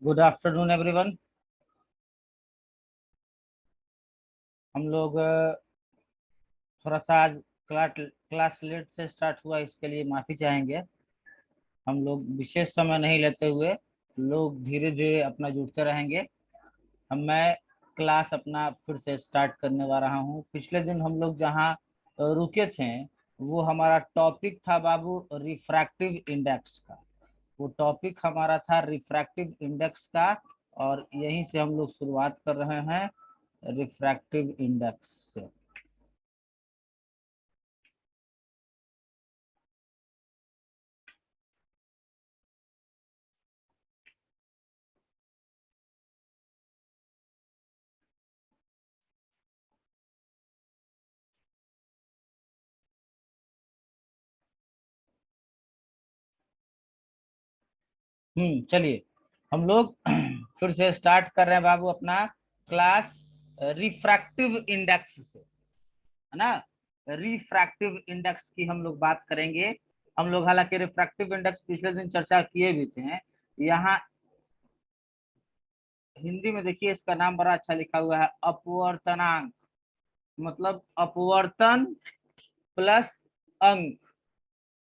Good afternoon everyone. हम लोग थोड़ा सा आज क्लास लेट से स्टार्ट हुआ, इसके लिए माफ़ी चाहेंगे। हम लोग विशेष समय नहीं लेते हुए लोग धीरे धीरे अपना जुड़ते रहेंगे। मैं क्लास अपना फिर से स्टार्ट करने वाला रहा हूँ। पिछले दिन हम लोग जहाँ रुके थे वो हमारा टॉपिक था बाबू रिफ्रैक्टिव इंडेक्स का। वो टॉपिक हमारा था रिफ्रैक्टिव इंडेक्स का, और यहीं से हम लोग शुरुआत कर रहे हैं रिफ्रैक्टिव इंडेक्स से। चलिए हम लोग फिर से स्टार्ट कर रहे हैं बाबू अपना क्लास रिफ्रैक्टिव इंडेक्स से, है ना। रिफ्रैक्टिव इंडेक्स की हम लोग बात करेंगे। हम लोग हालांकि रिफ्रैक्टिव इंडेक्स पिछले दिन चर्चा किए भी थे। यहाँ हिंदी में देखिए इसका नाम बड़ा अच्छा लिखा हुआ है, अपवर्तनांक। मतलब अपवर्तन प्लस अंक,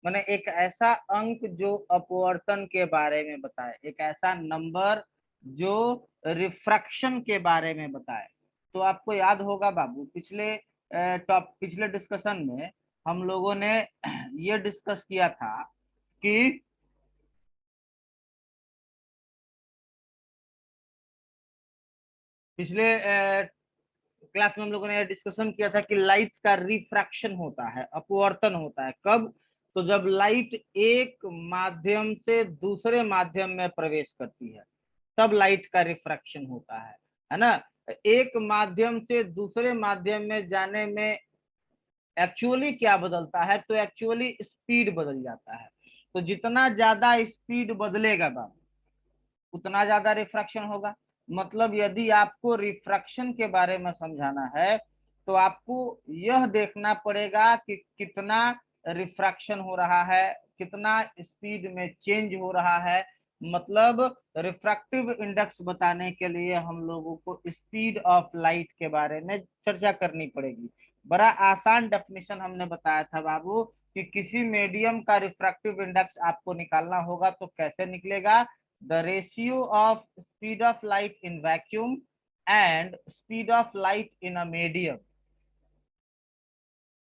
माने एक ऐसा अंक जो अपवर्तन के बारे में बताए, एक ऐसा नंबर जो रिफ्रैक्शन के बारे में बताए। तो आपको याद होगा बाबू पिछले डिस्कशन में हम लोगों ने ये डिस्कस किया था कि पिछले क्लास में हम लोगों ने डिस्कशन किया था कि लाइट का रिफ्रैक्शन होता है, अपवर्तन होता है कब? तो जब लाइट एक माध्यम से दूसरे माध्यम में प्रवेश करती है तब लाइट का रिफ्रैक्शन होता है ना। एक माध्यम से दूसरे माध्यम में जाने में एक्चुअली क्या बदलता है? तो एक्चुअली स्पीड बदल जाता है। तो जितना ज्यादा स्पीड बदलेगा बाबू उतना ज्यादा रिफ्रैक्शन होगा। मतलब यदि आपको रिफ्रैक्शन के बारे में समझाना है तो आपको यह देखना पड़ेगा कि कितना रिफ्रैक्शन हो रहा है, कितना स्पीड में चेंज हो रहा है। मतलब रिफ्रैक्टिव इंडेक्स बताने के लिए हम लोगों को स्पीड ऑफ लाइट के बारे में चर्चा करनी पड़ेगी। बड़ा आसान डेफिनेशन हमने बताया था बाबू कि किसी मीडियम का रिफ्रैक्टिव इंडेक्स आपको निकालना होगा तो कैसे निकलेगा? the ratio of speed of light in vacuum and speed of light in a medium।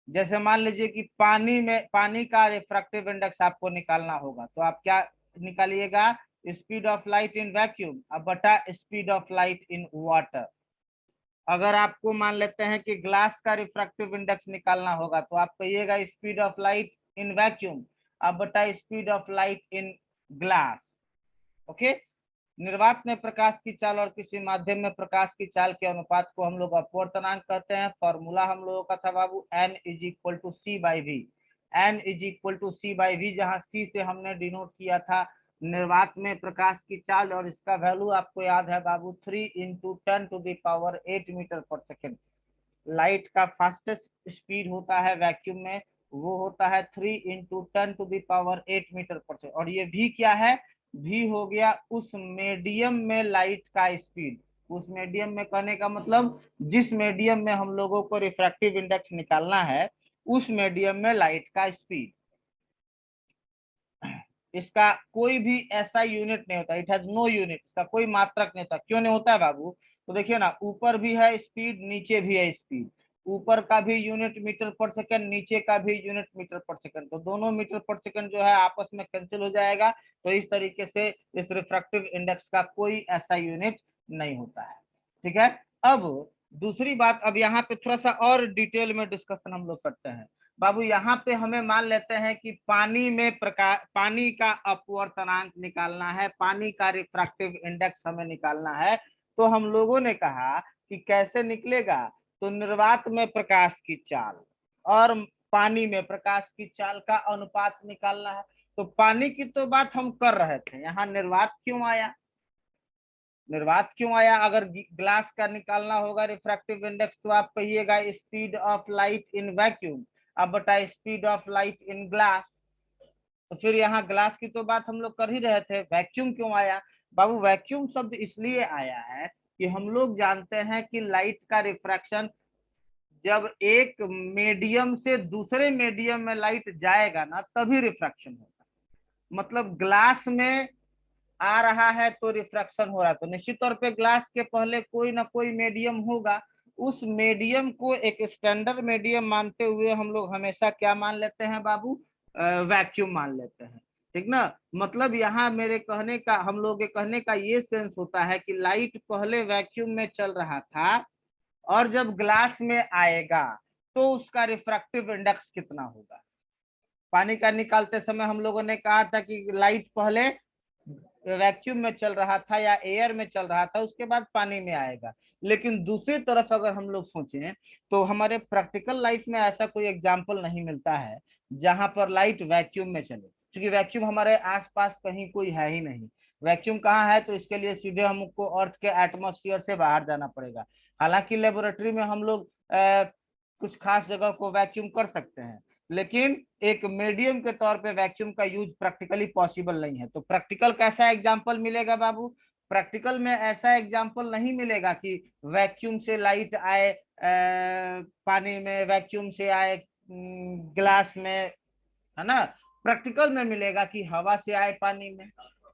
जैसे मान लीजिए कि पानी का रिफ्रैक्टिव इंडेक्स आपको निकालना होगा तो आप क्या निकालिएगा? Speed of light in vacuum अब बटा speed of light in water. अगर आपको मान लेते हैं कि ग्लास का रिफ्रैक्टिव इंडेक्स निकालना होगा तो आप कहिएगा speed of light in vacuum अब बटा speed of light in glass. Okay. निर्वात में प्रकाश की चाल और किसी माध्यम में प्रकाश की चाल के अनुपात को हम लोग अपवर्तनांक कहते हैं। फॉर्मूला हम लोगों का था बाबू N is equal to C by V. N is equal to C by V, जहां सी से हमने डिनोट किया था निर्वात में प्रकाश की चाल, और इसका वैल्यू आपको याद है बाबू 3 × 10⁸ मीटर पर सेकेंड। लाइट का फास्टेस्ट स्पीड होता है वैक्यूम में, वो होता है 3 × 10⁸ मीटर पर सेकेंड। और ये भी क्या है? भी हो गया उस मीडियम में लाइट का स्पीड। उस मीडियम में कहने का मतलब जिस मीडियम में हम लोगों को रिफ्रैक्टिव इंडेक्स निकालना है उस मीडियम में लाइट का स्पीड। इसका कोई भी ऐसा यूनिट नहीं होता, इट हैज नो यूनिट, इसका कोई मात्रक नहीं होता। क्यों नहीं होता है बाबू? तो देखिए ना, ऊपर भी है स्पीड नीचे भी है स्पीड। ऊपर का भी यूनिट मीटर पर सेकंड, नीचे का भी यूनिट मीटर पर सेकंड, तो दोनों मीटर पर सेकंड जो है आपस में कैंसिल हो जाएगा। तो इस तरीके से इस रिफ्रैक्टिव इंडेक्स का कोई ऐसा यूनिट नहीं होता है। ठीक है। अब दूसरी बात, अब यहाँ पे थोड़ा सा और डिटेल में डिस्कशन हम लोग करते हैं बाबू। यहाँ पे हमें मान लेते हैं कि पानी का अपवर्तनांक निकालना है, पानी का रिफ्रैक्टिव इंडेक्स हमें निकालना है। तो हम लोगों ने कहा कि कैसे निकलेगा? तो निर्वात में प्रकाश की चाल और पानी में प्रकाश की चाल का अनुपात निकालना है। तो पानी की तो बात हम कर रहे थे, यहाँ निर्वात क्यों आया? निर्वात क्यों आया? अगर ग्लास का निकालना होगा रिफ्रैक्टिव इंडेक्स तो आप कहिएगा speed of light in vacuum अब बटा speed of light in glass. तो फिर यहाँ ग्लास की तो बात हम लोग कर ही रहे थे, वैक्यूम क्यों आया? बाबू वैक्यूम शब्द इसलिए आया है कि हम लोग जानते हैं कि लाइट का रिफ्रैक्शन जब एक मीडियम से दूसरे मीडियम में लाइट जाएगा ना तभी रिफ्रैक्शन होगा। मतलब ग्लास में आ रहा है तो रिफ्रैक्शन हो रहा है, तो निश्चित तौर पे ग्लास के पहले कोई ना कोई मीडियम होगा। उस मीडियम को एक स्टैंडर्ड मीडियम मानते हुए हम लोग हमेशा क्या मान लेते हैं बाबू, वैक्यूम मान लेते हैं। ठीक ना। मतलब यहाँ मेरे कहने का, हम लोग के कहने का ये सेंस होता है कि लाइट पहले वैक्यूम में चल रहा था और जब ग्लास में आएगा तो उसका रिफ्रैक्टिव इंडेक्स कितना होगा। पानी का निकालते समय हम लोगों ने कहा था कि लाइट पहले वैक्यूम में चल रहा था या एयर में चल रहा था, उसके बाद पानी में आएगा। लेकिन दूसरी तरफ अगर हम लोग सोचें तो हमारे प्रैक्टिकल लाइफ में ऐसा कोई एग्जाम्पल नहीं मिलता है जहां पर लाइट वैक्यूम में चले, क्योंकि वैक्यूम हमारे आसपास कहीं कोई है ही नहीं। वैक्यूम कहाँ है, तो इसके लिए सीधे हमको अर्थ के एटमॉस्फेयर से बाहर जाना पड़ेगा। हालांकि लेबोरेटरी में हम लोग कुछ खास जगह को वैक्यूम कर सकते हैं, लेकिन एक मीडियम के तौर पे वैक्यूम का यूज प्रैक्टिकली पॉसिबल नहीं है। तो प्रैक्टिकल कैसा एग्जांपल मिलेगा बाबू, प्रैक्टिकल में ऐसा एग्जांपल नहीं मिलेगा कि वैक्यूम से लाइट आए पानी में, वैक्यूम से आए ग्लास में, है ना। प्रैक्टिकल में मिलेगा कि हवा से आए पानी में,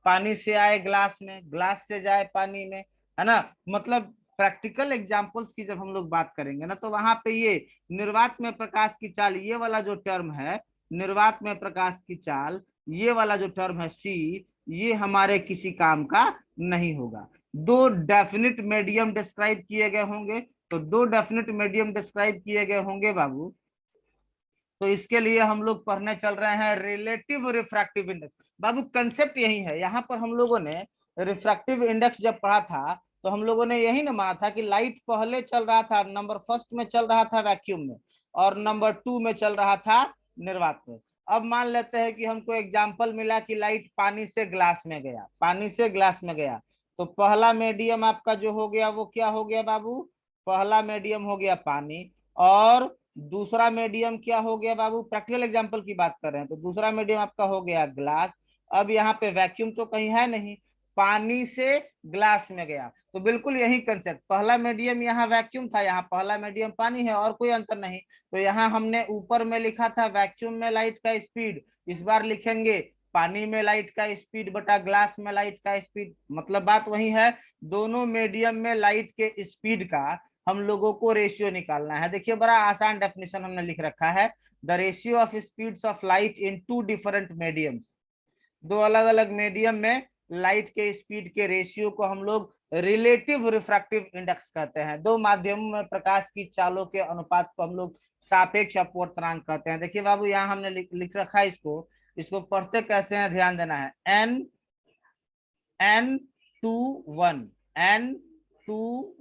पानी से आए ग्लास में, ग्लास से जाए पानी में, है ना। मतलब प्रैक्टिकल एग्जांपल्स की जब हम लोग बात करेंगे ना तो वहां पे ये निर्वात में प्रकाश की चाल, ये वाला जो टर्म है निर्वात में प्रकाश की चाल, ये वाला जो टर्म है सी, ये हमारे किसी काम का नहीं होगा। दो डेफिनिट मीडियम डिस्क्राइब किए गए होंगे, तो दो डेफिनिट मीडियम डिस्क्राइब किए गए होंगे बाबू, तो इसके लिए हम लोग पढ़ने चल रहे हैं रिलेटिव रिफ्रैक्टिव इंडेक्स। बाबू कंसेप्ट यही है, यहाँ पर हम लोगों ने रिफ्रैक्टिव इंडेक्स जब पढ़ा था तो हम लोगों ने यही ना माना था कि लाइट पहले चल रहा था, नंबर फर्स्ट में चल रहा था वैक्यूम में, और नंबर टू में चल रहा था निर्वात में। अब मान लेते हैं कि हमको एग्जाम्पल मिला कि लाइट पानी से ग्लास में गया, पानी से ग्लास में गया, तो पहला मीडियम आपका जो हो गया वो क्या हो गया बाबू, पहला मीडियम हो गया पानी, और दूसरा मीडियम क्या हो गया बाबू, प्रैक्टिकल एग्जांपल की बात कर रहे हैं तो दूसरा मीडियम आपका हो गया ग्लास। अब यहाँ पे वैक्यूम तो कहीं है नहीं, पानी से ग्लास में गया, तो बिल्कुल यही कंसेप्ट, पहला मीडियम यहाँ वैक्यूम था, यहाँ पहला मीडियम पानी है और कोई अंतर नहीं। तो यहाँ हमने ऊपर में लिखा था वैक्यूम में लाइट का स्पीड, इस बार लिखेंगे पानी में लाइट का स्पीड बटा ग्लास में लाइट का स्पीड। मतलब बात वही है, दोनों मीडियम में लाइट के स्पीड का हम लोगों को रेशियो निकालना है। देखिए बड़ा आसान डेफिनेशन हमने लिख रखा है, the ratio of speeds of light in two different mediums. दो अलग अलग मीडियम में लाइट के स्पीड के रेशियो को हम लोग रिलेटिव रिफ्रैक्टिव इंडेक्स कहते हैं। दो माध्यमों में प्रकाश की चालों के अनुपात को हम लोग सापेक्ष अपवर्तनांक कहते हैं। देखिए बाबू यहाँ हमने लिख रखा है इसको, इसको पढ़ते कैसे हैं ध्यान देना है, n2 1, n2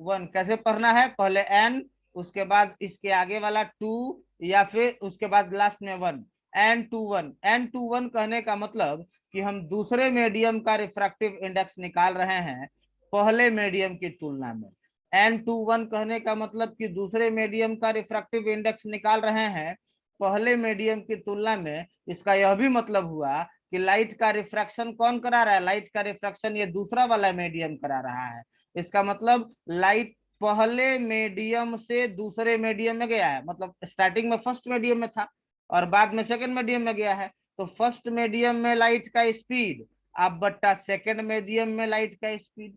1 कैसे पढ़ना है, पहले n, उसके बाद इसके आगे वाला 2, या फिर उसके बाद लास्ट में 1, n2 1। n2 1 कहने का मतलब कि हम दूसरे मीडियम का रिफ्रैक्टिव इंडेक्स निकाल रहे हैं पहले मीडियम की तुलना में। n2 1 कहने का मतलब कि दूसरे मीडियम का रिफ्रैक्टिव इंडेक्स निकाल रहे हैं पहले मीडियम की तुलना में। इसका यह भी मतलब हुआ कि लाइट का रिफ्रैक्शन कौन करा रहा है, लाइट का रिफ्रैक्शन ये दूसरा वाला मीडियम करा रहा है। इसका मतलब लाइट पहले मीडियम से दूसरे मीडियम में गया है, मतलब स्टार्टिंग में फर्स्ट मीडियम में था और बाद में सेकंड मीडियम में गया है। तो फर्स्ट मीडियम में लाइट का स्पीड अब बट्टा सेकंड मीडियम में लाइट का स्पीड,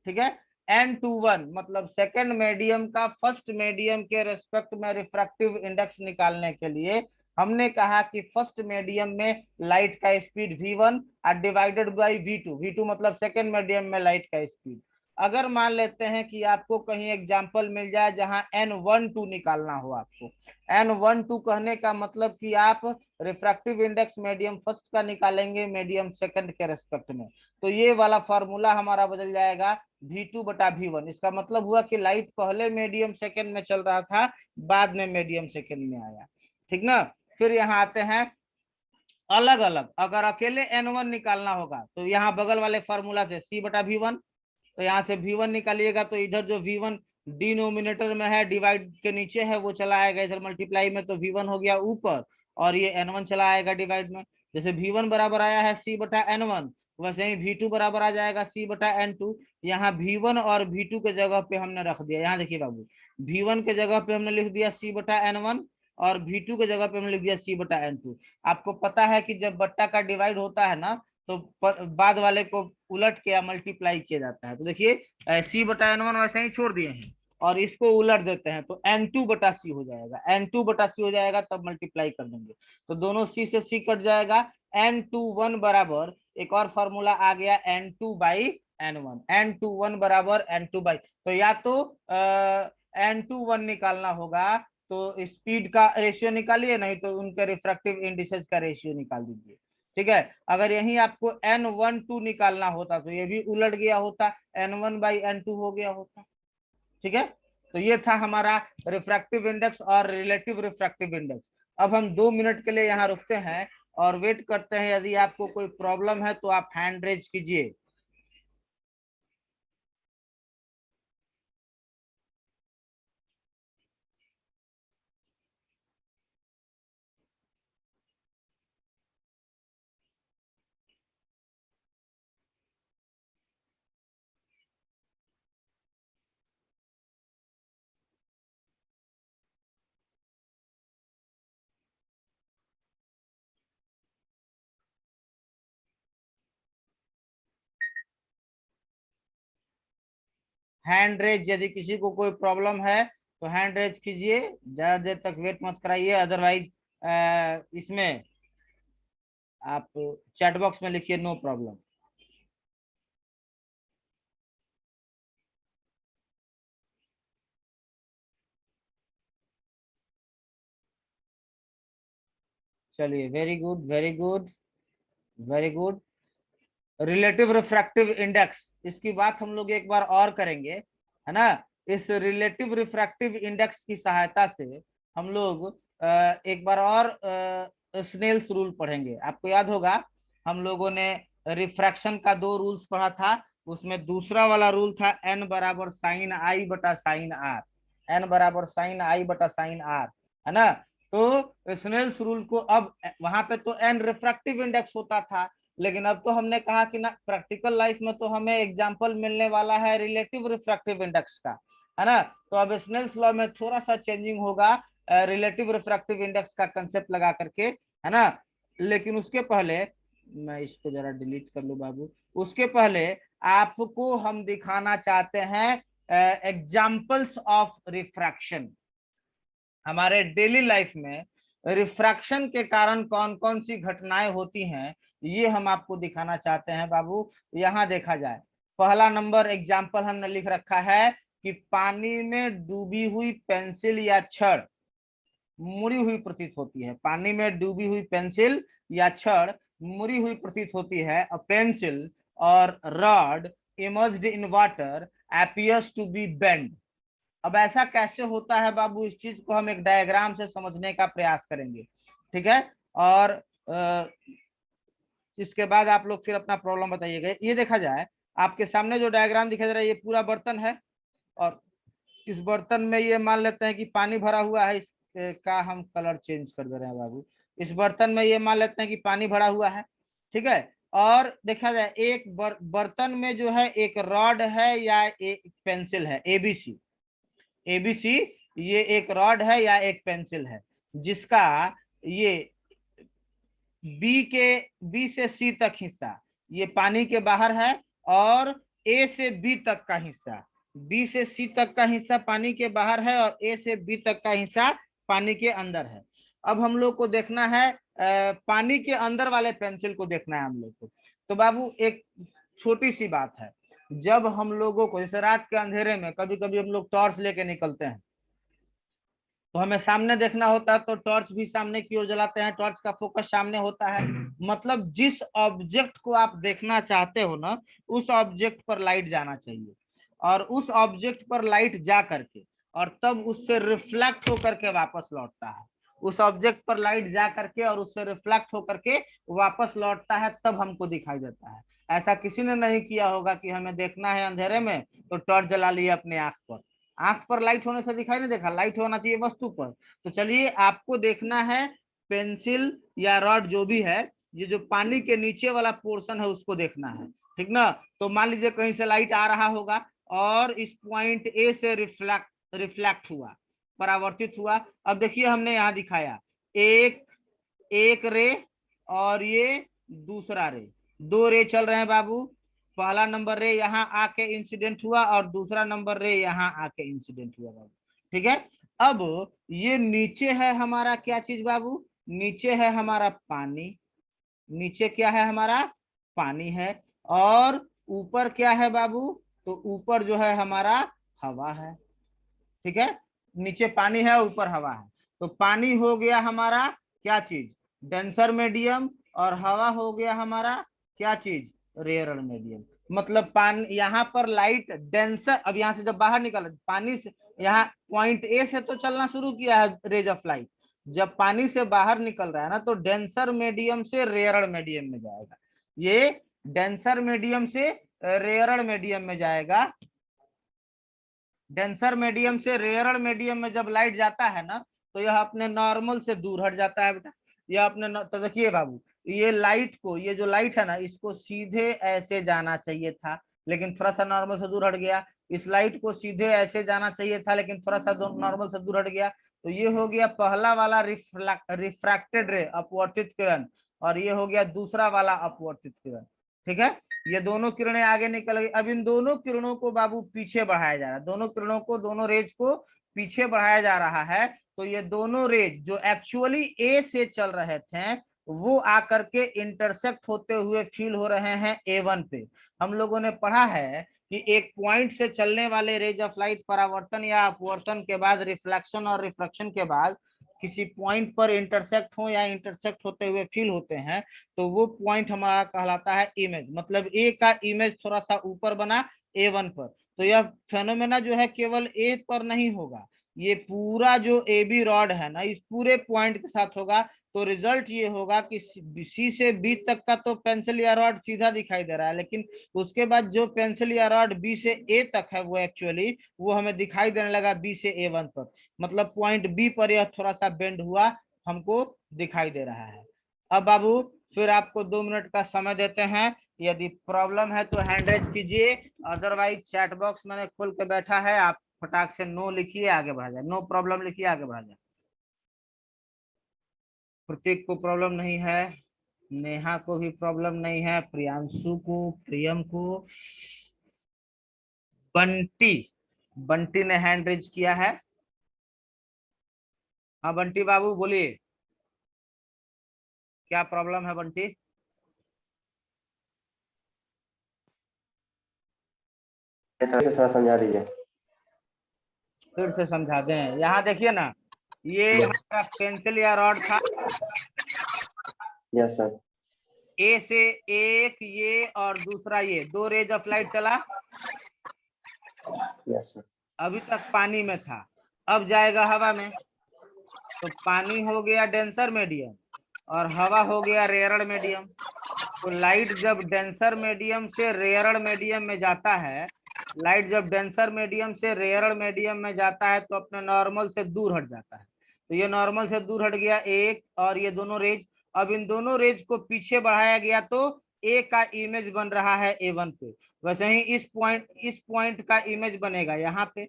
ठीक है। n2 1 मतलब सेकंड मीडियम का फर्स्ट मीडियम के रेस्पेक्ट में रिफ्रैक्टिव इंडेक्स निकालने के लिए हमने कहा कि फर्स्ट मीडियम में लाइट का स्पीड v1 और डिवाइडेड बाई v2, v2 मतलब सेकंड मीडियम में लाइट का स्पीड। अगर मान लेते हैं कि आपको कहीं एग्जांपल मिल जाए जहां n12 निकालना हो, आपको n12 कहने का मतलब कि आप रिफ्रैक्टिव इंडेक्स मीडियम फर्स्ट का निकालेंगे मीडियम सेकंड के रेस्पेक्ट में, तो ये वाला फॉर्मूला हमारा बदल जाएगा v2 बटा v1। इसका मतलब हुआ कि लाइट पहले मीडियम सेकंड में चल रहा था, बाद में मीडियम सेकंड में आया, ठीक ना। फिर यहाँ आते हैं अलग अलग, अगर अकेले n1 निकालना होगा तो यहाँ बगल वाले फॉर्मूला से c बटा v1, तो यहाँ से v1 निकालिएगा तो इधर जो v1 डिनोमिनेटर में है डिवाइड के नीचे है वो चला आएगा इधर मल्टीप्लाई में, तो v1 हो गया ऊपर और ये n1 चला आएगा डिवाइड में। जैसे v1 बराबर आया है c बटा n1, वैसे ही V2 बराबर आ जाएगा C/N2। यहाँ V1 और V2 के जगह पे हमने रख दिया, यहाँ देखिए बाबू, V1 के जगह पे हमने लिख दिया C/N1 और V2 के जगह पे हमने लिख दिया C/N2। आपको पता है कि जब बट्टा का डिवाइड होता है ना, तो बाद वाले को उलट के या मल्टीप्लाई किया जाता है। तो देखिए C/N1 वैसे ही छोड़ दिए हैं और इसको उलट देते हैं तो N2/C हो जाएगा, N2/C हो जाएगा, तब मल्टीप्लाई कर देंगे तो दोनों C से C कट जाएगा। N21 बराबर एक और फॉर्मूला आ गया N2/N1, N21 बराबर N2 तो या तो N21 निकालना होगा, तो स्पीड का रेशियो निकालिए, नहीं तो उनके रिफ्रैक्टिव इंडिसेस का रेशियो निकाल दीजिए। ठीक है, अगर यही आपको N12 निकालना होता तो ये भी उलट गया होता, N1/N2 हो गया होता। ठीक है, तो ये था हमारा रिफ्रैक्टिव इंडेक्स और रिलेटिव रिफ्रैक्टिव इंडेक्स। अब हम 2 मिनट के लिए यहाँ रुकते हैं और वेट करते हैं, यदि आपको कोई प्रॉब्लम है तो आप हैंड रेज कीजिए। हैंड रेज, यदि किसी को कोई प्रॉब्लम है तो हैंड रेज कीजिए, ज्यादा देर तक वेट मत कराइए, अदरवाइज इसमें आप चैट बॉक्स में लिखिए नो प्रॉब्लम। चलिए, very good very good very good. Relative refractive index, इसकी बात हम लोग एक बार और करेंगे, है ना। इस रिलेटिव रिफ्रैक्टिव इंडेक्स की सहायता से हम लोग एक बार और स्नेल्स रूल पढ़ेंगे। आपको याद होगा हम लोगों ने रिफ्रैक्शन का 2 रूल्स पढ़ा था, उसमें दूसरा वाला रूल था N = sin I/sin R, N = sin I/sin R, है ना। तो स्नेल्स रूल को अब वहां पे तो एन रिफ्रैक्टिव इंडेक्स होता था, लेकिन अब तो हमने कहा कि ना प्रैक्टिकल लाइफ में तो हमें एग्जांपल मिलने वाला है रिलेटिव रिफ्रैक्टिव इंडेक्स का, है ना। तो अब स्नेल्स लॉ में थोड़ा सा चेंजिंग होगा रिलेटिव रिफ्रैक्टिव इंडेक्स का कंसेप्ट लगा करके, है ना। लेकिन उसके पहले मैं इसको जरा डिलीट कर लूं बाबू, उसके पहले आपको हम दिखाना चाहते हैं एग्जाम्पल्स ऑफ रिफ्रैक्शन। हमारे डेली लाइफ में रिफ्रैक्शन के कारण कौन कौन सी घटनाएं होती हैं, ये हम आपको दिखाना चाहते हैं बाबू। यहाँ देखा जाए, पहला नंबर एग्जाम्पल हमने लिख रखा है कि पानी में डूबी हुई पेंसिल या छड़ मुड़ी हुई प्रतीत होती है। पानी में डूबी हुई पेंसिल या छड़ मुड़ी हुई प्रतीत होती है। अ पेंसिल और rod immersed in water appears to be bend. अब ऐसा कैसे होता है बाबू, इस चीज को हम एक डायग्राम से समझने का प्रयास करेंगे। ठीक है, और इसके बाद आप लोग फिर अपना प्रॉब्लम बताइएगा। ये देखा जाए, आपके सामने जो डायग्राम दिखाई दे रहा है, ये पूरा बर्तन है और इस बर्तन में ये मान लेते हैं कि पानी भरा हुआ है। इसका हम कलर चेंज कर दे रहे हैं बाबू। इस बर्तन में ये मान लेते हैं कि पानी भरा हुआ है, ठीक है। और देखा जाए एक बर्तन में जो है एक रॉड है या एक पेंसिल है, एबीसी। एबीसी, ये एक रॉड है या एक पेंसिल है, जिसका ये बी से सी तक हिस्सा ये पानी के बाहर है, और ए से बी तक का हिस्सा, बी से सी तक का हिस्सा पानी के बाहर है और ए से बी तक का हिस्सा पानी के अंदर है। अब हम लोग को देखना है पानी के अंदर वाले पेंसिल को देखना है हम लोग को। तो बाबू एक छोटी सी बात है, जब हम लोगों को जैसे रात के अंधेरे में कभी कभी हम लोग टॉर्च लेके निकलते हैं, तो हमें सामने देखना होता है, तो टॉर्च भी सामने की ओर जलाते हैं, टॉर्च का फोकस सामने होता है। मतलब जिस ऑब्जेक्ट को आप देखना चाहते हो ना, उस ऑब्जेक्ट पर लाइट जाना चाहिए, और उस ऑब्जेक्ट पर लाइट जा करके और तब उससे रिफ्लेक्ट होकर के वापस लौटता है। उस ऑब्जेक्ट पर लाइट जा करके और उससे रिफ्लेक्ट होकर के वापस लौटता है, तब हमको दिखाई देता है। ऐसा किसी ने नहीं किया होगा कि हमें देखना है अंधेरे में तो टॉर्च जला लिया अपने आंख पर। आंख पर लाइट होने से दिखाई नहीं देखा, लाइट होना चाहिए वस्तु पर। तो चलिए, आपको देखना है पेंसिल या रॉड जो भी है, ये जो पानी के नीचे वाला पोर्शन है उसको देखना है, ठीक ना। तो मान लीजिए कहीं से लाइट आ रहा होगा और इस पॉइंट ए से रिफ्लेक्ट हुआ, परावर्तित हुआ। अब देखिए हमने यहाँ दिखाया एक एक रे और ये दूसरा रे, दो रे चल रहे हैं बाबू। पहला नंबर रे यहाँ आके इंसिडेंट हुआ और दूसरा नंबर रे यहाँ आके इंसिडेंट हुआ बाबू, ठीक है। अब ये नीचे है हमारा क्या चीज बाबू, नीचे है हमारा पानी, नीचे क्या है हमारा पानी है, और ऊपर क्या है बाबू, तो ऊपर जो है हमारा हवा है, ठीक है। नीचे पानी है ऊपर हवा है, तो पानी हो गया हमारा क्या चीज, डेंसर मीडियम, और हवा हो गया हमारा क्या चीज, रेयरल मीडियम। मतलब पानी यहाँ पर लाइट डेंसर, अब यहाँ से जब बाहर निकल पानी से, यहाँ पॉइंट ए से तो चलना शुरू किया है रेज ऑफ लाइट, जब पानी से बाहर निकल रहा है ना तो डेंसर मीडियम से रेयरल मीडियम में जाएगा, ये डेंसर मीडियम से रेयरल मीडियम में जाएगा। डेंसर मीडियम से रेयरल मीडियम में जब लाइट जाता है ना तो यह अपने नॉर्मल से दूर हट जाता है बेटा। यह अपने तो देखिए बाबू, ये लाइट को, ये जो लाइट है ना इसको सीधे ऐसे जाना चाहिए था लेकिन थोड़ा सा नॉर्मल से दूर हट गया। इस लाइट को सीधे ऐसे जाना चाहिए था लेकिन थोड़ा सा नॉर्मल से दूर हट गया। तो ये हो गया पहला वाला रिफ्रैक्टेड रे, अपवर्तित किरण, और ये हो गया दूसरा वाला अपवर्तित किरण, ठीक है। ये दोनों किरणें आगे निकल गई। अब इन दोनों किरणों को बाबू पीछे बढ़ाया जा रहा है, दोनों किरणों को, दोनों रेज को पीछे बढ़ाया जा रहा है। तो ये दोनों रेज जो एक्चुअली ए से चल रहे थे वो आकर के इंटरसेक्ट होते हुए फील हो रहे हैं A1 पे। हम लोगों ने पढ़ा है कि एक पॉइंट से चलने वाले रेज ऑफ लाइट परावर्तन या अपवर्तन के बाद, रिफ्लेक्शन और रिफ्रैक्शन के बाद किसी पॉइंट पर इंटरसेक्ट हो या इंटरसेक्ट होते हुए फील होते हैं तो वो पॉइंट हमारा कहलाता है इमेज। मतलब ए का इमेज थोड़ा सा ऊपर बना A1 पर, तो यह फेनोमेना जो है केवल ए पर नहीं होगा, ये पूरा जो ए बी रॉड है ना इस पूरे पॉइंट के साथ होगा। तो रिजल्ट ये होगा कि सी से बी तक का तो पेंसिल या रॉड सीधा दिखाई दे रहा है, लेकिन उसके बाद जो पेंसिल या रॉड बी से ए तक है वो एक्चुअली वो हमें दिखाई देने लगा बी से A1 पर। मतलब पॉइंट बी पर यह थोड़ा सा बेंड हुआ हमको दिखाई दे रहा है। अब बाबू फिर आपको 2 मिनट का समय देते हैं, यदि प्रॉब्लम है तो हैंड रेज कीजिए, अदरवाइज चैट बॉक्स मैंने खोल के बैठा है, आप फटाक से नो लिखिए आगे बढ़ा जाए, नो प्रॉब्लम लिखिए आगे बढ़ा जाए। प्रतीक को प्रॉब्लम नहीं है, नेहा को भी प्रॉब्लम नहीं है, प्रियांशु को, प्रियम को, बंटी, बंटी ने हैंड रेज किया है। हाँ बंटी बाबू बोलिए, क्या प्रॉब्लम है बंटी। थोड़ा समझा दीजिए। फिर से समझा दें, यहाँ देखिए ना, ये हमारा पेंसिल या रॉड था, यस सर। ए से एक ये और दूसरा ये, दो रेज ऑफ लाइट चला, यस सर। अभी तक पानी में था, अब जाएगा हवा में, तो पानी हो गया डेंसर मीडियम और हवा हो गया रेयरल मीडियम। तो लाइट जब डेंसर मीडियम से रेयरल मीडियम में जाता है, लाइट जब डेंसर मीडियम से रेयरल मीडियम में जाता है तो अपने नॉर्मल से दूर हट जाता है। तो ये नॉर्मल से दूर हट गया एक, और ये दोनों रेज, अब इन दोनों रेज को पीछे बढ़ाया गया तो ए का इमेज बन रहा है A1 पे। वैसे ही इस पॉइंट का इमेज बनेगा यहाँ पे,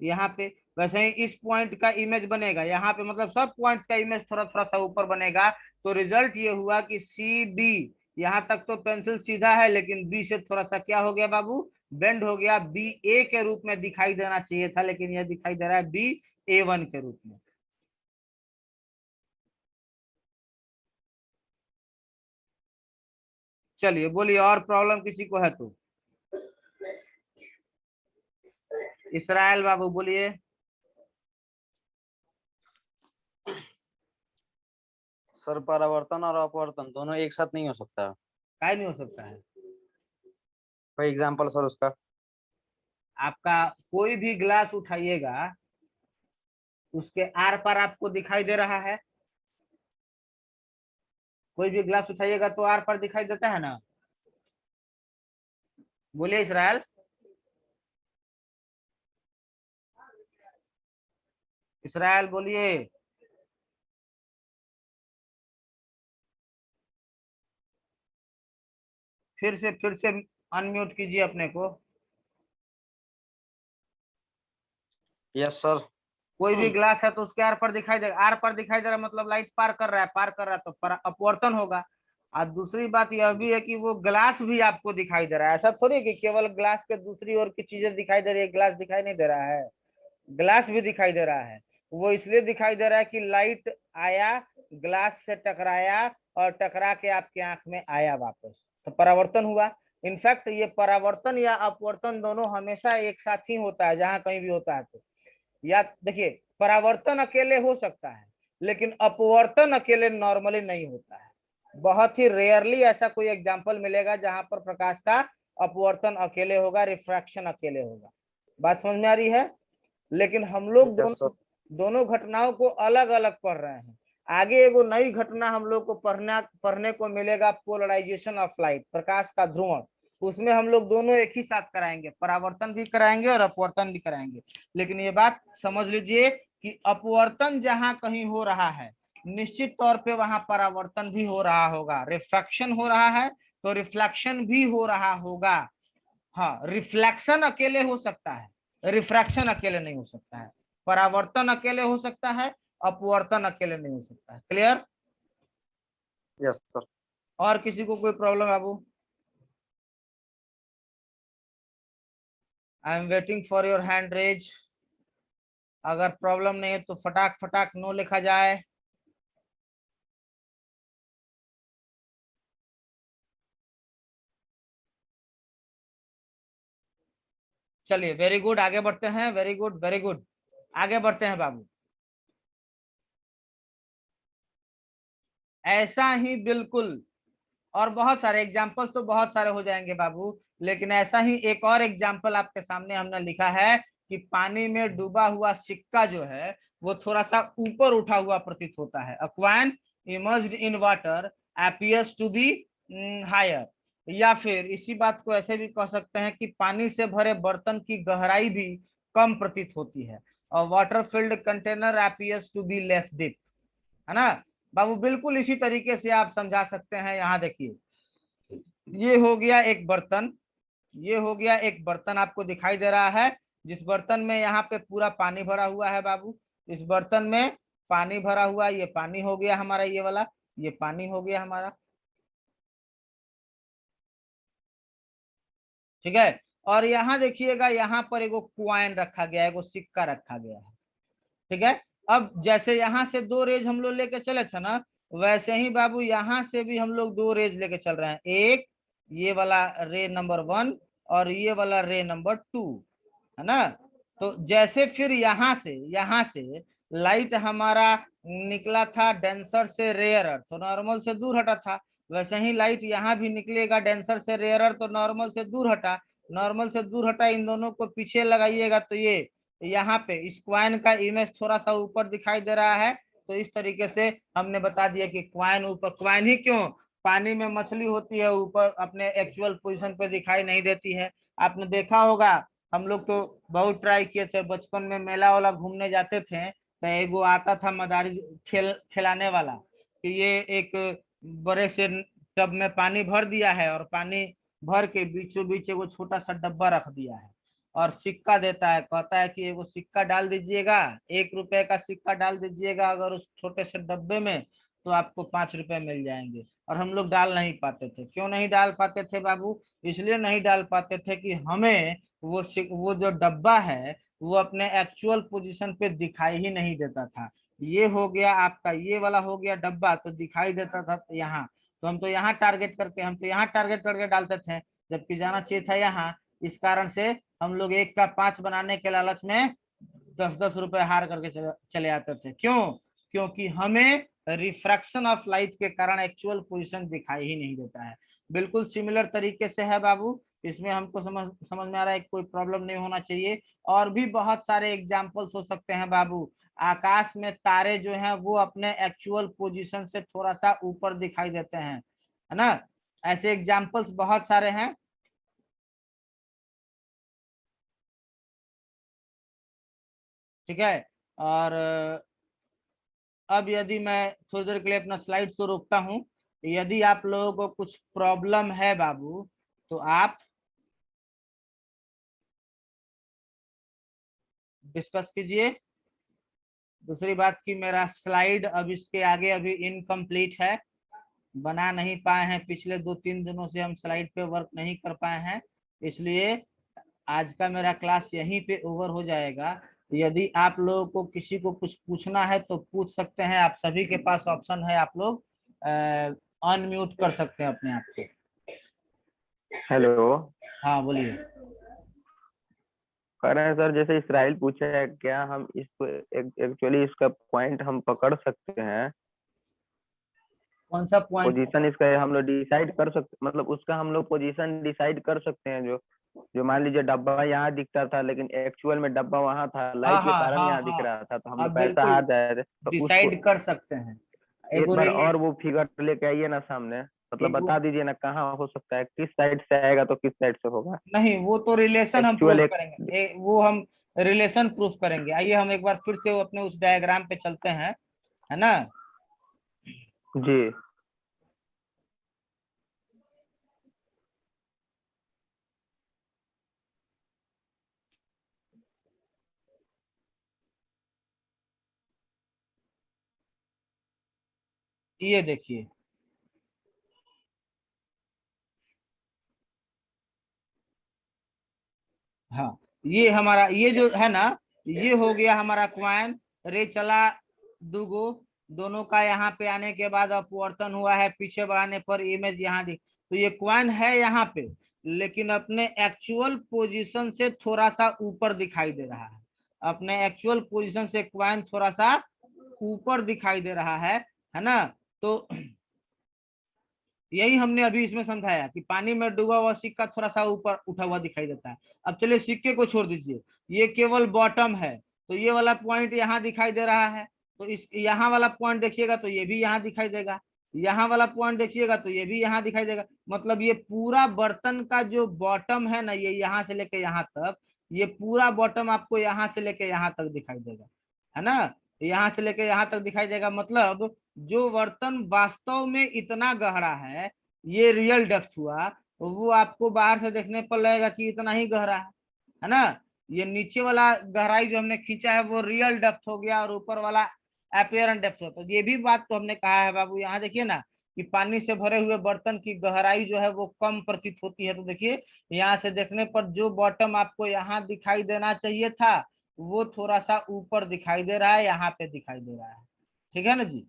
यहाँ पे। वैसे ही इस पॉइंट का इमेज बनेगा यहाँ पे, मतलब सब पॉइंट्स का इमेज थोड़ा थोड़ा सा ऊपर बनेगा। तो रिजल्ट ये हुआ कि सी बी, यहाँ तक तो पेंसिल सीधा है लेकिन बी से थोड़ा सा क्या हो गया बाबू, बेंड हो गया, बी ए के रूप में दिखाई देना चाहिए था लेकिन यह दिखाई दे रहा है बी A1 के रूप में। चलिए बोलिए, और प्रॉब्लम किसी को है तो। इसराइल बाबू बोलिए। सर परावर्तन और अपवर्तन दोनों एक साथ नहीं हो सकता। काय नहीं हो सकता है, कोई एग्जांपल सर उसका। आपका कोई भी ग्लास उठाइएगा उसके आर पार आपको दिखाई दे रहा है, कोई भी ग्लास उठाइएगा तो आर पार दिखाई देता है ना। बोलिए इसराइल। इसराइल बोलिए। फिर से अनम्यूट कीजिए अपने को। Yes sir. कोई भी ग्लास है तो उसके आर पर दिखाई देगा, आर पर दिखाई दे रहा है मतलब लाइट पार कर रहा है, पार कर रहा है तो अपवर्तन होगा। और दूसरी बात यह भी है कि वो ग्लास भी आपको दिखाई दे रहा है, ऐसा थोड़ी कि केवल ग्लास के दूसरी ओर की चीजें दिखाई दे रही है, ग्लास दिखाई नहीं दे रहा है, ग्लास भी दिखाई दे रहा है। वो इसलिए दिखाई दे रहा है कि लाइट आया, ग्लास से टकराया और टकरा के आपके आंख में आया वापस, तो परावर्तन हुआ। इनफैक्ट ये परावर्तन या अपवर्तन दोनों हमेशा एक साथ ही होता है जहां कहीं भी होता है तो। या देखिए, परावर्तन अकेले हो सकता है लेकिन अपवर्तन अकेले नॉर्मली नहीं होता है। बहुत ही रेयरली ऐसा कोई एग्जांपल मिलेगा जहां पर प्रकाश का अपवर्तन अकेले होगा, रिफ्रैक्शन अकेले होगा। बात समझ में आ रही है? लेकिन हम लोग यस सर। दोनों घटनाओं को अलग अलग पढ़ रहे हैं। आगे एगो नई घटना हम लोग को पढ़ने को मिलेगा, पोलराइजेशन ऑफ लाइट, प्रकाश का ध्रुवण। उसमें हम लोग दोनों एक ही साथ कराएंगे, परावर्तन भी कराएंगे और अपवर्तन भी कराएंगे। लेकिन ये बात समझ लीजिए कि अपवर्तन जहां कहीं हो रहा है निश्चित तौर पे वहां परावर्तन भी हो रहा होगा, रिफ्रैक्शन हो रहा है तो रिफ्लेक्शन भी हो रहा होगा। हाँ, रिफ्लेक्शन अकेले हो सकता है, रिफ्रैक्शन अकेले नहीं हो सकता है। परावर्तन अकेले हो सकता है, अपवर्तन अकेले नहीं हो सकता है। क्लियर? Yes sir. और किसी को कोई प्रॉब्लम बाबू? I am waiting for your hand raise. अगर प्रॉब्लम नहीं है तो फटाक फटाक नो लिखा जाए। चलिए, वेरी गुड, आगे बढ़ते हैं। वेरी गुड, वेरी गुड, आगे बढ़ते हैं बाबू। ऐसा ही बिल्कुल, और बहुत सारे एग्जाम्पल्स तो बहुत सारे हो जाएंगे बाबू, लेकिन ऐसा ही एक और एग्जाम्पल आपके सामने हमने लिखा है कि पानी में डूबा हुआ सिक्का जो है वो थोड़ा सा ऊपर उठा हुआ प्रतीत होता है। A coin immersed in water appears to be higher. या फिर इसी बात को ऐसे भी कह सकते हैं कि पानी से भरे बर्तन की गहराई भी कम प्रतीत होती है। और water filled container appears to be less deep, है ना बाबू? बिल्कुल इसी तरीके से आप समझा सकते हैं। यहाँ देखिए, ये हो गया एक बर्तन, ये हो गया एक बर्तन आपको दिखाई दे रहा है, जिस बर्तन में यहाँ पे पूरा पानी भरा हुआ है बाबू। इस बर्तन में पानी भरा हुआ, ये पानी हो गया हमारा, ये वाला ये पानी हो गया हमारा, ठीक है। और यहाँ देखिएगा, यहाँ पर एगो क्वाइन रखा गया है, एगो सिक्का रखा गया है, ठीक है। अब जैसे यहाँ से दो रेज हम लोग लेके चले थे ना, वैसे ही बाबू यहाँ से भी हम लोग दो रेज लेके चल रहे हैं। एक ये वाला रे नंबर 1 और ये वाला रे नंबर 2, है ना? तो जैसे फिर यहाँ से लाइट हमारा निकला था डेंसर से रेयरर, तो नॉर्मल से दूर हटा था। वैसे ही लाइट यहाँ भी निकलेगा डेंसर से रेयरर, तो नॉर्मल से दूर हटा, नॉर्मल से दूर हटा। इन दोनों को पीछे लगाइएगा तो ये यहाँ पे इस क्वाइन का इमेज थोड़ा सा ऊपर दिखाई दे रहा है। तो इस तरीके से हमने बता दिया कि क्वाइन ऊपर, क्वाइन ही क्यों, पानी में मछली होती है ऊपर अपने एक्चुअल पोजीशन पे दिखाई नहीं देती है। आपने देखा होगा, हम लोग तो बहुत ट्राई किए थे बचपन में, मेला वाला घूमने जाते थे तो एगो आता था मदारी खिलाने वाला कि ये एक बड़े से टब में पानी भर दिया है और पानी भर के बीचों बीच एगो छोटा सा डब्बा रख दिया है और सिक्का देता है, कहता है कि एगो सिक्का डाल दीजिएगा, 1 रुपए का सिक्का डाल दीजिएगा अगर उस छोटे से डब्बे में, तो आपको 5 रुपए मिल जाएंगे। और हम लोग डाल नहीं पाते थे। क्यों नहीं डाल पाते थे बाबू? इसलिए नहीं डाल पाते थे कि हमें वो जो डब्बा है वो अपने एक्चुअल पोजीशन पे दिखाई ही नहीं देता था। ये हो गया आपका, ये वाला हो गया डब्बा, तो दिखाई देता था यहाँ, तो हम तो यहाँ टारगेट करके, हम तो यहाँ टारगेट करके डालते थे, जबकि जाना चाहिए था यहाँ। इस कारण से हम लोग 1 का 5 बनाने के लालच में 10-10 रुपए हार करके चले आते थे। क्यों? क्योंकि हमें रिफ्रैक्शन ऑफ लाइट के कारण एक्चुअल पोजीशन दिखाई ही नहीं देता है। बिल्कुल सिमिलर तरीके से है बाबू, इसमें हमको समझ में आ रहा है, कोई प्रॉब्लम नहीं होना चाहिए। और भी बहुत सारे एग्जाम्पल्स हो सकते हैं बाबू। आकाश में तारे जो हैं वो अपने एक्चुअल पोजीशन से थोड़ा सा ऊपर दिखाई देते हैं, है ना? ऐसे एग्जाम्पल्स बहुत सारे हैं, ठीक है। और अब यदि मैं थोड़ी देर के लिए अपना स्लाइड शो रोकता हूं यदि आप लोगों को कुछ प्रॉब्लम है बाबू तो आप डिस्कस कीजिए। दूसरी बात कि मेरा स्लाइड अब इसके आगे अभी इनकम्प्लीट है, बना नहीं पाए हैं, पिछले 2-3 दिनों से हम स्लाइड पे वर्क नहीं कर पाए हैं, इसलिए आज का मेरा क्लास यहीं पे ओवर हो जाएगा। यदि आप लोगों को किसी को कुछ पूछना है तो पूछ सकते हैं, आप सभी के पास ऑप्शन है, आप लोग अनम्यूट कर सकते हैं अपने आप को। हेलो। हाँ बोलिए। कह रहे हैं सर, जैसे इसराइल पूछे है, क्या हम इसको एक्चुअली इसका पॉइंट हम पकड़ सकते हैं? कौन सा पॉइंट? पोजीशन इसका हम लोग डिसाइड कर सकते, मतलब उसका हम लोग पोजीशन डिसाइड कर सकते हैं? जो जो मान लीजिए डब्बा यहाँ दिखता था लेकिन एक्चुअल में डब्बा वहां था, हाँ लाइट के हाँ कारण हाँ यहाँ दिख हाँ, रहा था, तो हम आप लोग कैसा बिल्कुल हार जाए थे तो उसको डिसाइड कर सकते हैं। एक एगो बार रिले और वो फिगर लेके आइए ना सामने, मतलब एगो बता दीजिए ना कहाँ हो सकता है, किस साइड से आएगा तो किस साइड से होगा। नहीं, वो तो रिलेशन हम एक्चुअल प्रूफ एक। करेंगे, वो हम रिलेशन प्रूफ करेंगे। आइए हम एक बार फिर से वो अपने उस डायग्राम पे चलते हैं, है ना। जी। ये देखिए, हाँ ये हमारा ये जो है ना, ये हो गया हमारा क्वाइन। रे चला दूगो, दोनों का यहाँ पे आने के बाद अपवर्तन हुआ है, पीछे बढ़ाने पर इमेज यहाँ दिख, तो ये क्वाइन है यहाँ पे, लेकिन अपने एक्चुअल पोजीशन से थोड़ा सा ऊपर दिखाई दे रहा है। अपने एक्चुअल पोजीशन से क्वाइन थोड़ा सा ऊपर दिखाई दे रहा है ना। तो यही हमने अभी इसमें समझाया कि पानी में डूबा हुआ सिक्का थोड़ा सा ऊपर उठा हुआ दिखाई देता है। अब चलिए सिक्के को छोड़ दीजिए, ये केवल बॉटम है, तो ये वाला पॉइंट यहाँ दिखाई दे रहा है, तो इस यहाँ वाला पॉइंट देखिएगा तो ये भी यहाँ दिखाई देगा, यहाँ वाला पॉइंट देखिएगा तो ये भी यहाँ दिखाई देगा। मतलब ये पूरा बर्तन का जो बॉटम है ना, ये यहाँ से लेके यहाँ तक, ये पूरा बॉटम आपको यहाँ से लेके यहाँ तक दिखाई देगा, है ना। यहाँ से लेके यहाँ तक दिखाई देगा, मतलब जो बर्तन वास्तव में इतना गहरा है, ये रियल डेप्थ हुआ, वो आपको बाहर से देखने पर लगेगा कि इतना ही गहरा है ना। ये नीचे वाला गहराई जो हमने खींचा है वो रियल डेप्थ हो गया, और ऊपर वाला अपीयरेंट डेप्थ होता है। ये भी बात तो हमने कहा है बाबू, यहाँ देखिए ना कि पानी से भरे हुए बर्तन की गहराई जो है वो कम प्रतीत होती है। तो देखिए यहाँ से देखने पर जो बॉटम आपको यहाँ दिखाई देना चाहिए था, वो थोड़ा सा ऊपर दिखाई दे रहा है, यहाँ पे दिखाई दे रहा है। ठीक है ना जी,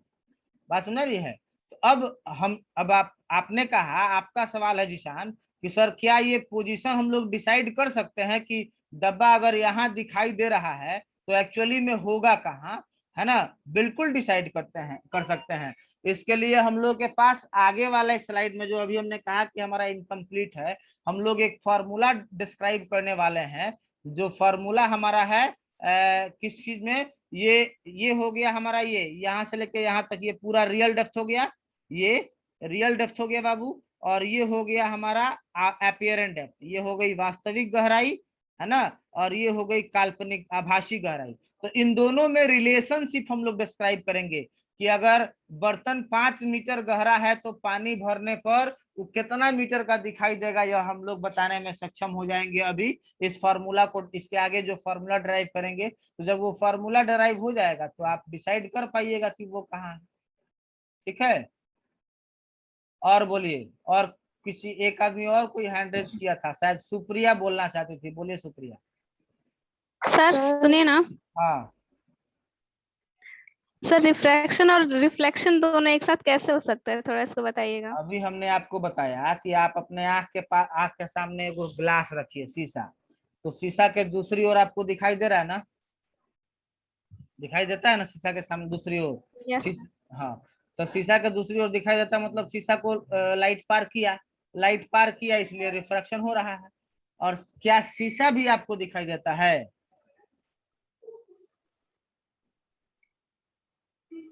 बात सुन रही है। तो अब आपने कहा, आपका सवाल है जिशान कि सर क्या ये पोजीशन हम लोग डिसाइड कर सकते हैं कि डब्बा अगर यहाँ दिखाई दे रहा है तो एक्चुअली में होगा कहाँ, है ना। बिल्कुल डिसाइड करते हैं, कर सकते हैं। इसके लिए हम लोग के पास आगे वाले स्लाइड में, जो अभी हमने कहा कि हमारा इनकम्प्लीट है, हम लोग एक फॉर्मूला डिस्क्राइब करने वाले हैं। जो फॉर्मूला हमारा है किस चीज में, ये हो गया हमारा, ये यहाँ से लेके यहाँ तक ये पूरा रियल डेप्थ हो गया, ये रियल डेप्थ हो गया बाबू। और ये हो गया हमारा अपीयरेंट डेप्थ, ये हो गई वास्तविक गहराई, है ना। और ये हो गई काल्पनिक आभासी गहराई। तो इन दोनों में रिलेशनशिप हम लोग डिस्क्राइब करेंगे कि अगर बर्तन 5 मीटर गहरा है तो पानी भरने पर वो कितना मीटर का दिखाई देगा, यह हम लोग बताने में सक्षम हो जाएंगे अभी इस फार्मूला को, इसके आगे जो फार्मूला ड्राइव करेंगे। तो जब वो फार्मूला ड्राइव हो जाएगा तो आप डिसाइड कर पाइएगा कि वो कहाँ है। ठीक है, और बोलिए। और किसी एक आदमी और कोई हैंड रेज किया था, शायद सुप्रिया बोलना चाहती थी, बोलिए सुप्रिया। सर सुनिए ना। हाँ सर रिफ्रैक्शन और रिफ्लेक्शन दोनों एक साथ कैसे हो सकता है, थोड़ा इसको बताइएगा। अभी हमने आपको बताया कि आप अपने आंख के पास, आंख के सामने एगो ग्लास रखिए, शीशा, तो शीशा के दूसरी ओर आपको दिखाई दे रहा है ना, दिखाई देता है ना शीशा के सामने दूसरी ओर। यस। हाँ, तो शीशा के दूसरी ओर दिखाई देता है, मतलब शीशा को लाइट पार किया, लाइट पार किया इसलिए रिफ्रैक्शन हो रहा है। और क्या शीशा भी आपको दिखाई देता है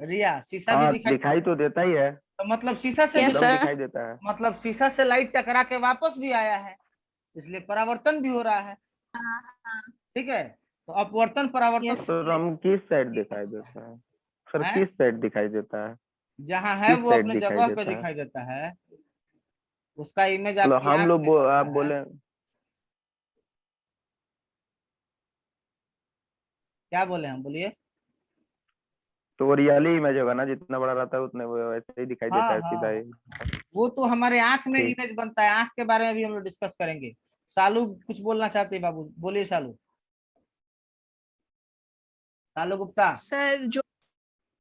रिया? शीशा भी हाँ, दिखाई, दिखाई तो देता ही है, तो मतलब शीशा से यस भी, एकदम सर। दिखाई देता है। मतलब शीशा से लाइट टकरा के वापस भी आया है, इसलिए परावर्तन भी हो रहा है। ठीक है, तो अपवर्तन परावर्तन यस। तो हम किस साइड दिखाई देता है सर, है, किस साइड दिखाई देता है? जहाँ है किस वो साइड अपने दिखाई जगह पे देता है? दिखाई देता है, उसका इमेज मतलब आपकी हम आंख लोग में आप पड़ता है। बोले क्या बोले हम, बोलिए। तो वो रियली इमेज होगा ना, जितना बड़ा रहता है उतने वो वैसे ही दिखाई हाँ देता है सीधा हाँ, ही। वो तो हमारे आंख में ठीक। इमेज बनता है, आंख के बारे में भी हम लोग डिस्कस करेंगे। सालू कुछ बोलना चाहते हैं, बाबू बोलिए सालू। सालू गुप्ता। सर जो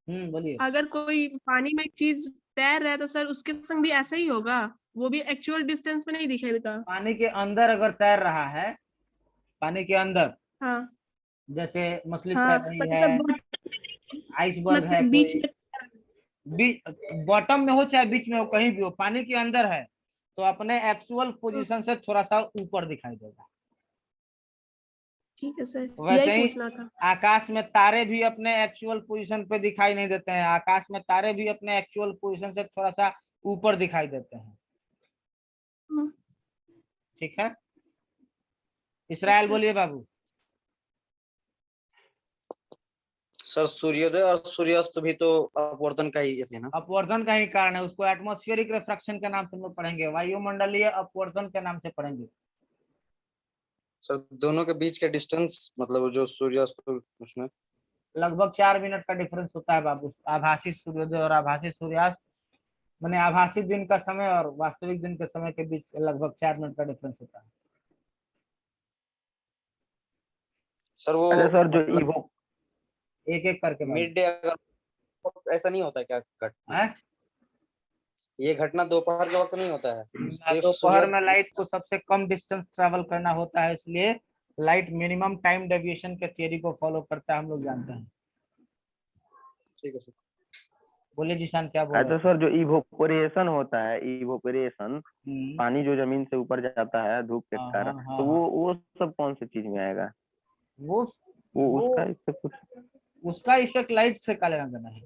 बोलिए। अगर कोई पानी में चीज तैर रहा है तो सर उसके संग भी ऐसा ही होगा, वो भी एक्चुअल डिस्टेंस में नहीं दिखेगा। पानी के अंदर अगर तैर रहा है, पानी के अंदर, हाँ जैसे मछली तैर हाँ, रही है, मतलब आइसबर्ग है मतलब बीच कोई, में। बीच बॉटम में हो चाहे बीच में हो, कहीं भी हो, पानी के अंदर है तो अपने एक्चुअल पोजीशन से थोड़ा सा ऊपर दिखाई देगा। ठीक है सर, यही वैसे ही पूछना था। आकाश में तारे भी अपने एक्चुअल पोजीशन पे दिखाई नहीं देते हैं, आकाश में तारे भी अपने एक्चुअल पोजीशन से थोड़ा सा ऊपर दिखाई देते हैं। हम्म, ठीक है, इसराइल सर बोलिए बाबू। सर सूर्योदय और सूर्यास्त भी तो अपवर्तन का ही थे ना? अपवर्तन का ही कारण है, उसको एटमॉस्फेरिक रिफ्रैक्शन के नाम से हम लोग पढ़ेंगे, वायुमंडलीय अपवर्तन के नाम से पढ़ेंगे। सर दोनों के बीच का डिस्टेंस, मतलब जो सूर्यास्त उसमें लगभग 4 मिनट का डिफरेंस होता है बाबू, आभासी सूर्योदय और आभासी सूर्यास्त, मैंने आभासी दिन का समय और वास्तविक दिन के समय के बीच लगभग 4 मिनट का डिफरेंस होता है। सर वो अच्छा सर, जो मतलब इवो एक एक करके बाबू। मिड डे अगर ऐसा नहीं होता क्या घटना? हैं? ये घटना दोपहर के वक्त नहीं होता है? सिर्फ दोपहर सूर्य। में लाइट को सबसे कम डिस्टेंस ट्रेवल करना होता है, इसलिए लाइट मिनिमम टाइम डेविएशन के थियरी को फॉलो करता है, हम लोग जानते हैं। ठीक है सर। बोले जीशान, क्या बोल रहे अच्छा थे? सर, जो इवोपोरेशन होता है, इवोपोरेशन, हम्म, पानी जो जमीन से ऊपर जाता है धूप के हाँ कारण, हाँ हाँ तो हाँ। वो सब कौन सी चीज में आएगा? वो वो वो उसका इससे कुछ। उसका इफेक्ट लाइट से का लेना देना है।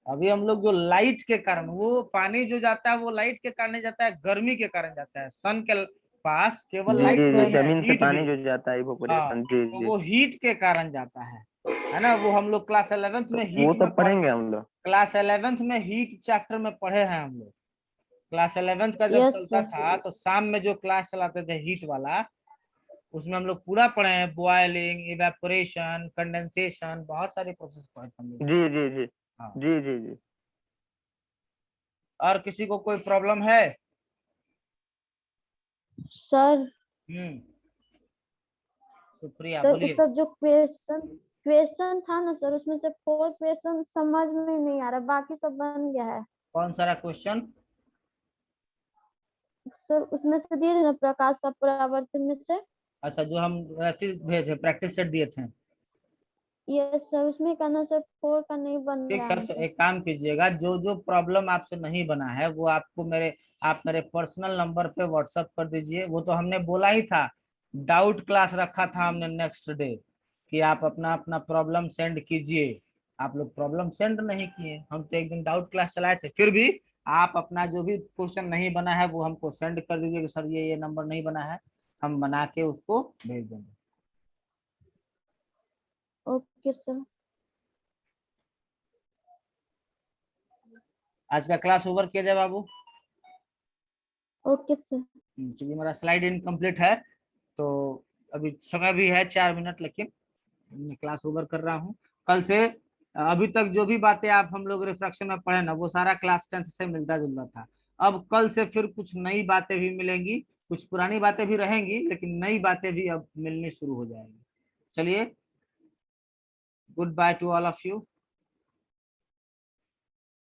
अभी हम लोग जो लाइट के कारण, वो पानी जो जाता है वो लाइट के कारण नहीं जाता है, गर्मी के कारण जाता है। सन के पास केवल जी लाइट जी जी, नहीं है, जमीन से हीट भी। पानी जो जाता है हाँ, इवोपोरेशन, जी तो जी। वो हीट के कारण जाता है ना। वो हम लोग क्लास 11th तो में वो हीट में सब पढ़ेंगे हम लोग। क्लास 11th में हीट चैप्टर में पढ़े हैं हम लोग। क्लास 11th का जब यस चलता सर। था तो शाम में जो क्लास चलाते थे हीट वाला, उसमें हम लोग पूरा पढ़े हैं, बॉयलिंग, इवेपोरेशन, कंडेंसेशन, बहुत सारे प्रोसेस पढ़े थे हम लोग। जी जी जी हाँ, जी जी जी। और किसी को कोई प्रॉब्लम है? सर हम्म, सुप्रिया तो बोलिए। सर जो क्वेश्चन क्वेश्चन था ना सर, उसमें से 4 क्वेश्चन समझ में नहीं आ रहा, बाकी सब बन गया है कौन सारा क्वेश्चन? सर। उसमें से दिए थे ना प्रकाश का परावर्तन में से। अच्छा, जो हम भेजे प्रैक्टिस सेट दिए थे। यस सर, उसमें कहना सर 4 का नहीं बन ठीक रहा है, है तो सर। एक काम कीजिएगा, जो जो प्रॉब्लम आपसे नहीं बना है वो आपको आप मेरे पर्सनल नंबर पे व्हाट्सअप कर दीजिए। वो तो हमने बोला ही था, डाउट क्लास रखा था हमने नेक्स्ट डे कि आप अपना अपना प्रॉब्लम सेंड कीजिए। आप लोग प्रॉब्लम सेंड नहीं किए, हम तो एक दिन डाउट क्लास चलाए थे। फिर भी आप अपना जो भी क्वेश्चन नहीं बना है वो हमको सेंड कर दीजिए कि सर ये नंबर नहीं बना है, हम बना के उसको भेज देंगे। Okay sir. आज का क्लास ओवर किया जाए बाबू। Okay sir. चूंकि मेरा स्लाइड इनकम्प्लीट है तो अभी समय भी है 4 मिनट, लेकिन मैं क्लास ओवर कर रहा हूँ। कल से अभी तक जो भी बातें आप हम लोग रिफ्रैक्शन में पढ़े ना, वो सारा क्लास 10th से मिलता जुलता था। अब कल से फिर कुछ नई बातें भी मिलेंगी, कुछ पुरानी बातें भी रहेंगी, लेकिन नई बातें भी अब मिलनी शुरू हो जाएंगी। चलिए, good by two all of you.